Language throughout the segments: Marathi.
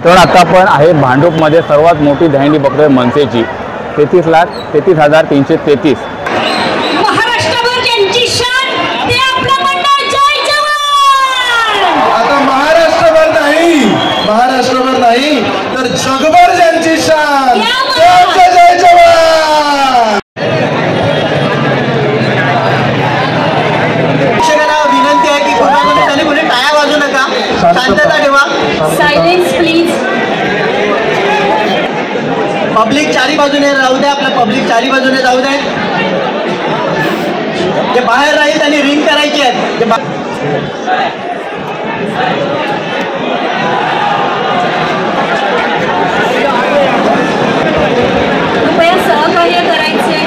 तर आता आपण आहे भांडूपमध्ये सर्वात मोठी दहीहंडी बघतोय मनसेची 33,33,333। महाराष्ट्रभर ज्यांची शान ते आपलं मंडळ जय जवान। आता महाराष्ट्रभर नाही तर जगभर ज्यांची शान त्यांचं जय जवान। प्रेक्षकांना विनंती आहे की कोणी टाळ्या वाजवू नका, शांतता ठेवा, सायलेन्स प्लीज। पब्लिक चारी बाजूने राहू द्या, आपलं पब्लिक चारी बाजूने जाऊ द्या। ते बाहेर राहील आणि रिंग करायची आहेत ते कृपया सहकार्य करायचे।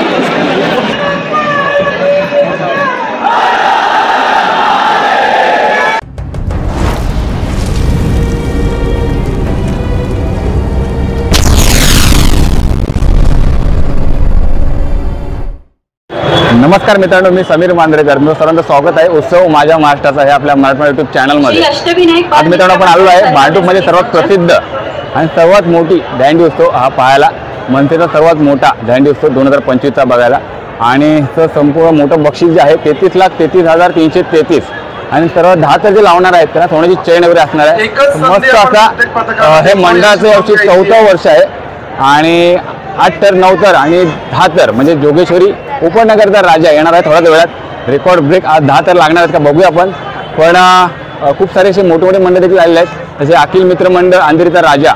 नमस्कार मित्रांनो, मी समीर मांजरेकर। मी सर्वांचं स्वागत आहे उत्सव माझ्या महाराष्ट्राचा हे आपल्या मराठी यूट्यूब चॅनलमध्ये। आज मित्रांनो आपण आलो आहे भांडूपमध्ये सर्वात प्रसिद्ध आणि सर्वात मोठी दहीहंडी उत्सव हा पाहायला। मनसेचा सर्वात मोठा दहीहंडी उत्सव 2025चा बघायला। आणि संपूर्ण मोठं बक्षीस जे आहे 33,33,333 आणि सर्व 10 तर जे लावणार आहेत त्यांना सोन्याची चेन वगैरे असणार आहे। मस्त असा हे मंडळाचं यावर्षी 4थं वर्ष आहे आणि 8 तर 9 तर आणि 10 तर म्हणजे जोगेश्वरी उपनगरचा राजा येणार आहे थोड्याच वेळात। रेकॉर्ड ब्रेक आज 10 तर लागणार आहेत का बघूया आपण। पण खूप सारे असे मोठे मोठे मंडळ देखील आलेले आहेत, जसे अखिल मित्र मंडळ अंधेरीचा राजा,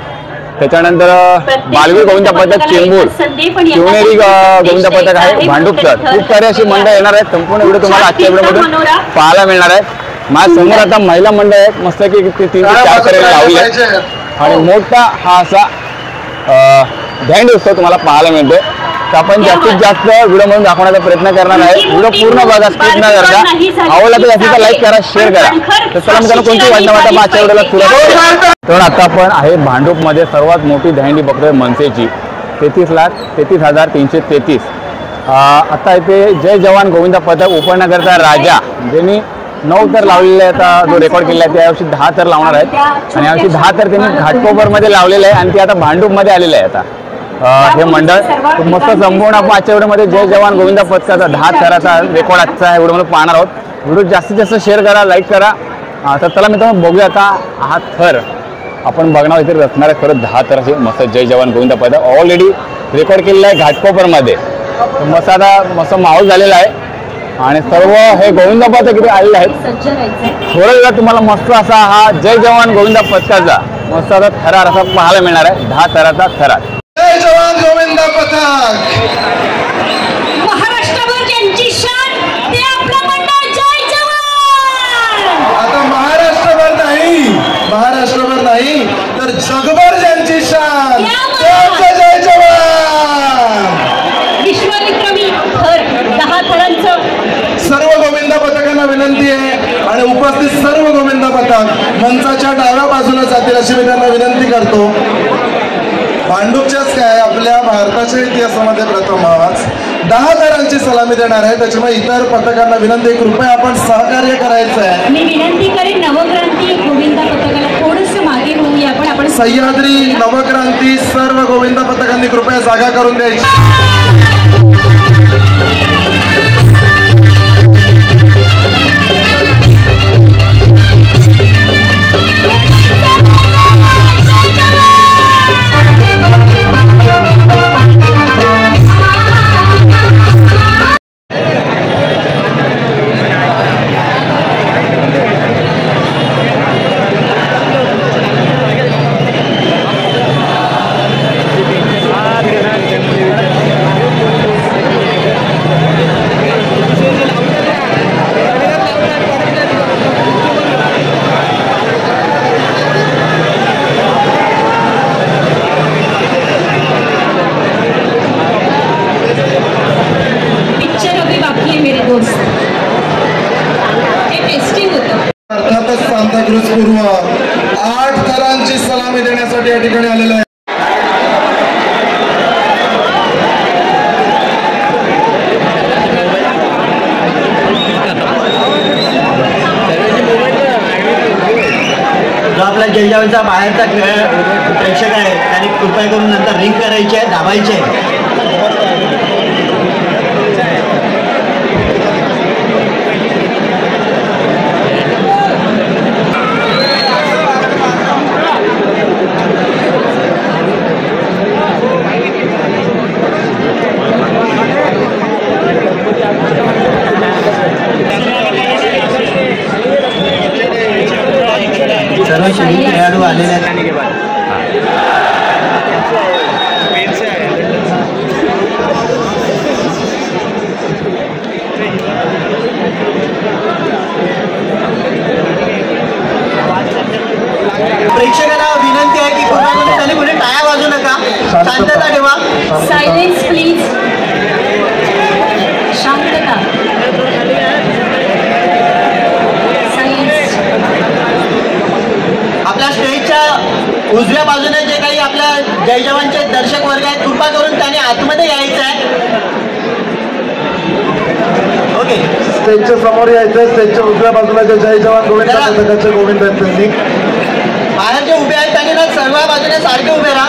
त्याच्यानंतर बालवीर गोविंद पथक चेंबूर, शिवनेरी गोविंद पथक आहे भांडूपचं। खूप सारे असे मंडळ येणार आहेत। संपूर्ण व्हिडिओ तुम्हाला आजच्या व्हिडिओमधून पाहायला मिळणार आहे। माझ्या समोर आता महिला मंडळ आहेत, मस्त की 3 ते 4 करेला लावले आहेत आणि मोठा हा असा दहीहंडी उत्सव तुम्हाला पाहायला मिळतोय। तर आपण जास्तीत जास्त व्हिडिओमधून दाखवण्याचा प्रयत्न करणार आहे। व्हिडिओ पूर्ण बघा, स्किप न करता। आवडला तर जास्तीत लाईक करा, शेअर करा। तर चला मित्रांनो, कोणती वाटणं आता मागच्या व्हिडिओला सुरुवात करूया। तर आता आपण आहे भांडूपमध्ये सर्वात मोठी दहीहंडी बघतोय मनसेची 33,33,333। आता इथे जय जवान गोविंद पथक उपनगरचा राजा ज्यांनी 9 तर लावलेले आहेत, जो रेकॉर्ड केलेला आहे। त्यावर्षी 10 तर लावणार आहेत आणि यावर्षी 10 तर त्यांनी घाटकोपरमध्ये लावलेले आहे आणि ते आता भांडूपमध्ये आलेले आहे। आता हे मंडळ मस्त संपूर्ण आपण आजच्या व्हिडिओमध्ये जय जवान गोविंद पथकाचा 10 थराचा रेकॉर्ड आजचा व्हिडिओमध्ये पाहणार आहोत। व्हिडिओ जास्तीत जास्त शेअर करा, लाईक करा। तर चला मित्रांनो बघूया आता हा थर आपण बघणार इथे रचणार आहे। खरं 10 थराचे मस्त जय जवान गोविंद पथक ऑलरेडी रेकॉर्ड केलेलं आहे घाटकोपरमध्ये। मस्त आता मस्त माहोल झालेला आहे आणि सर्व हे गोविंद पथक इथे आलेले आहेत। थोड्या वेळात तुम्हाला मस्त असा हा जय जवान गोविंद पथकाचा मस्त असा थरार असा पाहायला मिळणार आहे। 10 थराचा थरार जय जवान गोविंद पथक। महाराष्ट्रभर ज्यांची शान ते आपलं मंडळ जय जवान। आता महाराष्ट्रभर नाही तर जगभर ज्यांची शान त्यांचं जय जवान। विश्वविक्रमी थर 10 थरांचं सर्व गोविंद पथकांना विनंती आहे आणि उपस्थित सर्व गोविंद पथक मंचाच्या डाव्या बाजूला जातील अशी मी त्यांना विनंती करतो। भांडूपच्याच काय आपल्या भारताच्या इतिहासामध्ये प्रथमच 10 थरांची सलामी देणार आहे। त्याच्यामुळे इतर पथकांना विनंती, कृपया आपण सहकार्य करायचं आहे। मी विनंती करेन नवक्रांती गोविंद पथकाला थोडंसं मागे होऊया आपण सह्याद्री नवक्रांती सर्व गोविंद पथकांनी कृपया जागा करून द्यायची। अर्थातच सांताक्रूज पूर्व 8 थरांची सलामी देण्यासाठी या ठिकाणी आलेला आहे। जो आपला जय जवानचा बाहेरचा खेळ प्रेक्षक आहेत त्यांनी कृपया करून नंतर रिंग करायची आहे, दाबायची आहे. सर्व शहीद खेळाडू आलेले आहेत. प्रेक्षकांना विनंती आहे की कोणी कोणी टाळ्या वाजू नका, शांतता ठेवा. Silence please. शांतता. सायलेन्स. आपल्या स्टेजच्या उजव्या बाजूने जे काही आपल्या जय जवानचे दर्शक वर्ग आहेत कृपा करून त्यांनी आतमध्ये यायचं आहे. ओके, स्टेजच्या समोर यायचं. स्टेजच्या उजव्या बाजूला जे जय जवान गोविंदा पथकाचे गोविंद आहेत त्यांनी बाहेर जे उभे आहेत त्यांनी ना सर्व बाजूने सारखे उभे राहा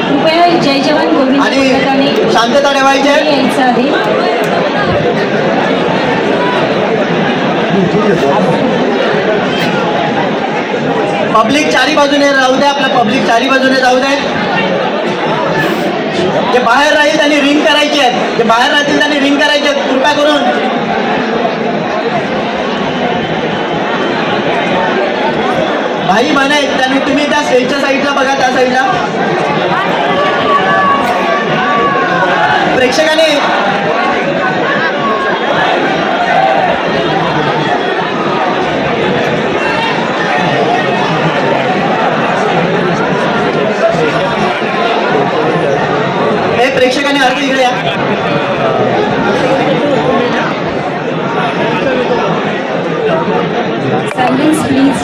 कृपया जय जवान गोविंद आणि पथकाने शांतता ठेवायची आहे. यायचं आहे. पब्लिक चारी बाजूने राहू दे, आपल्या पब्लिक चारी बाजूने जाऊ दे. जे बाहेर राहील त्यांनी रिंग करायची आहेत, जे बाहेर राहतील त्यांनी रिंग करायची आहेत कृपया करून. भाई बहिण आहेत त्यांनी तुम्ही त्या स्टेजच्या साईडला बघा, त्या साईडला प्रेक्षकांनी प्रेक्षकांनी अर्ज इकडे या. Silence please.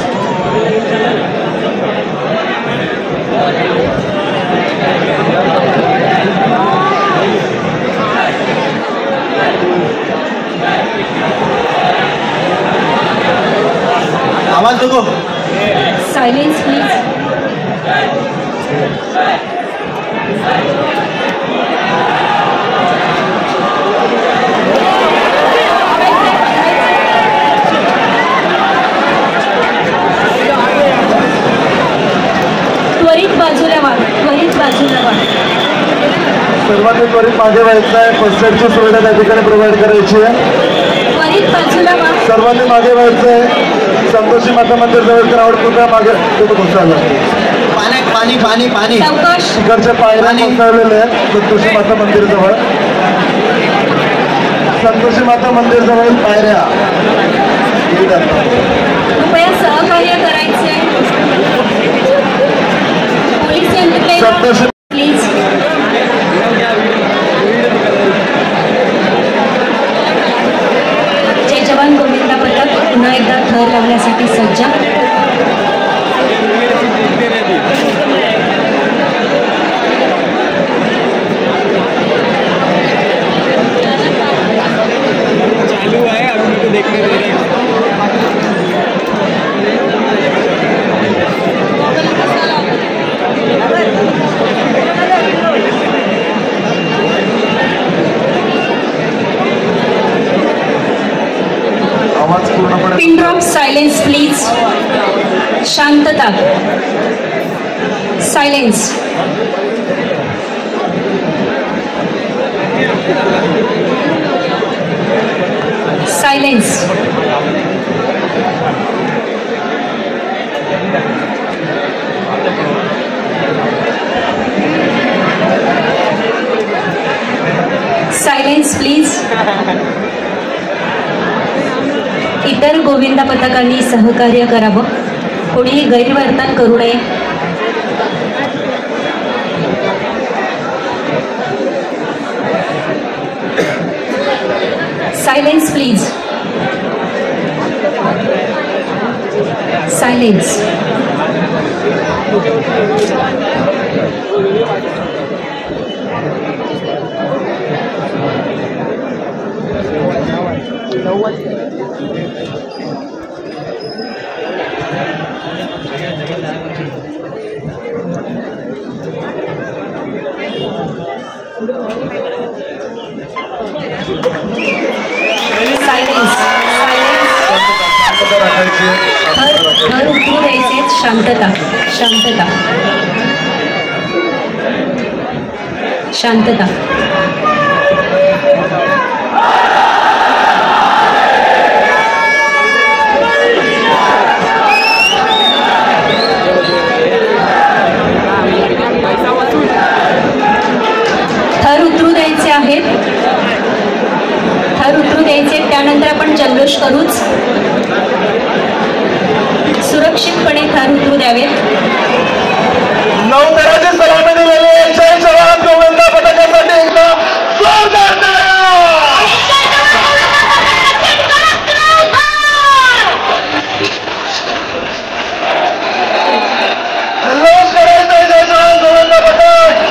आवाज नको. Silence please. त्वरित बाजूला व्हा, त्वरित बाजूला व्हा. सर्वांनी त्वरित मागे व्हायचं आहे. फर्स्ट एडची सुविधा त्या ठिकाणी प्रोव्हाइड करायची आहे. त्वरित बाजूला व्हा. सर्वांनी मागे व्हायचं आहे. संतोषी माता मंदिर जवळ आवड कृपया मागे घुसायला. पाण्यात पाणी पाणी पाणी सावकाश. तिकडच्या पायऱ्या कोसळलेल्या आहेत. संतोषी माता मंदिर जवळ, संतोषी माता मंदिर जवळ पायऱ्या. कृपया सहकार्य करायचे. Police Santoshi please. जय जवान गोविंदा पथक पुन्हा एकदा थर लावण्यासाठी सज्ज. चालू है अभी उनको देखने दे रहे हैं. आवाज पूर्णपणे पिन ड्रॉप. Silence please. शांतता. सायलेन्स. सायलेन्स. Silence please. इतर गोविंदा पथकांनी सहकार्य करावं. कोणीही गैरवर्तन करू नये. Silence please. सायलेन्स. थर उतरू द्यायचे. शांतता शांतता शांतता. थर उतरू द्यायचे आहेत. थर उतरू द्यायचे. त्यानंतर आपण जल्लोष करूच. सुरक्षितपणे थर उतरू द्यावेत. नौदलाची सलामी दिलेली जय जवान गोविंद पथकासाठी एकदा जोरदार जल्लोष करायचा जय जवान गोविंद पथक.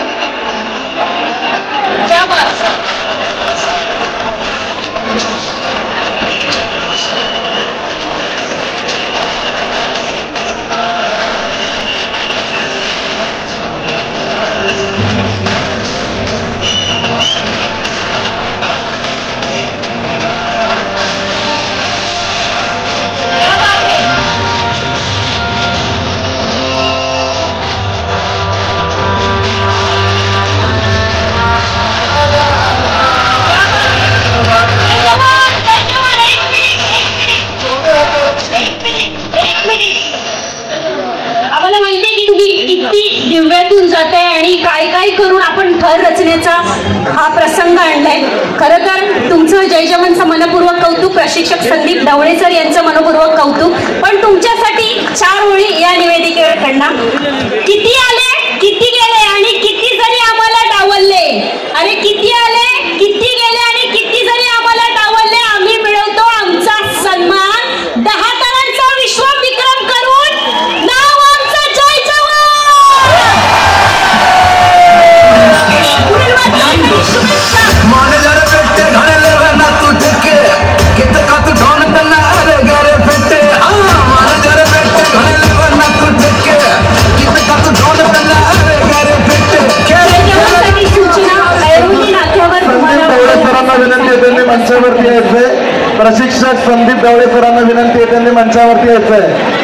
आम्हाला माहिती आहे की तुम्ही किती दिव्यातून जाते आणि काय काय करून आपण थर रचण्याचा हा प्रसंग आणलाय. खरं तर तुमचं जय जवानचं मनपूर्वक कौतुक. प्रशिक्षक संदीप ढवळे सर यांचं मनपूर्वक कौतुक. पण तुमच्यासाठी 4 ओळी या निवेदिकेकडनं. किती आले, किती गेले आणि किती जरी आम्हाला डावलले. अरे किती आले, किती गेले आणि किती जरी आम्हाला डावलले, आम्ही मिळवतो आमचा सन्मान. 10 तरांचा विश्वविक्रम करून नाव आमचं जय जवान. विनंती आहे त्यांनी मंचावरती यायचंय. प्रशिक्षक संदीप ढवळे सरांना विनंती आहे त्यांनी मंचावरती यायचंय.